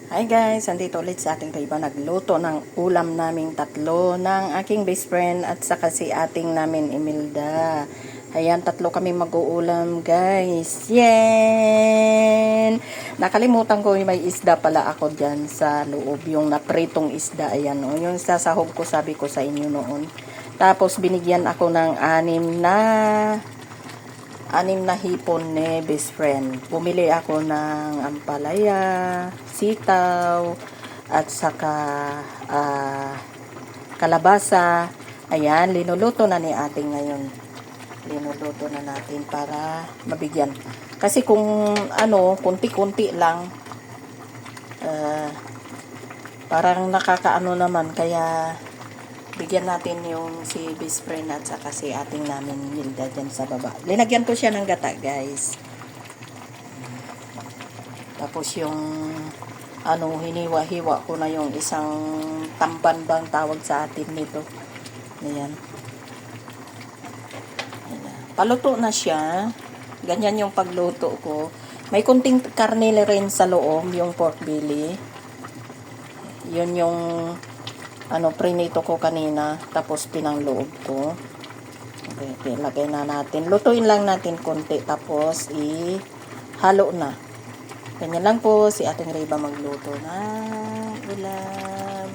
Hi guys, andito ulit sa ating kaiba nagluto ng ulam naming tatlo ng aking best friend at saka si ating namin Imelda. Ayan, tatlo kami mag-uulam guys. Yan! Nakalimutan ko may isda pala ako dyan sa loob. Yung napritong isda, ayan o. Yung sasahog ko sabi ko sa inyo noon. Tapos binigyan ako ng anim na hipon ni best friend. Bumili ako ng ampalaya, sitaw, at saka kalabasa. Ayan, linuluto na ni ating ngayon. Linuluto na natin para mabigyan. Kasi kung kunti-kunti lang, parang nakakaano naman, kaya bigyan natin yung si best friend at saka si ating namin Hilda dyan sa baba. Linagyan ko siya ng gata guys. Tapos yung hiniwa-hiwa ko na yung isang tamban bang tawag sa atin nito. Ayan. Paluto na siya. Ganyan yung pagluto ko. May kunting karne rin sa loob, yung pork belly. Yun yung prinito ko kanina, tapos pinangloob ko. Okay, lagay na natin. Lutuin lang natin konti, tapos ihalo na. Ganyan lang po si ating Reba magluto ng ulam.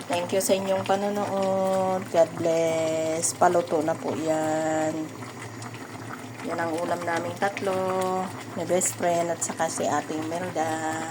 Thank you sa inyong panonood. God bless. Paluto na po yan. Yan ang ulam naming tatlo. My best friend at saka si ating Melda.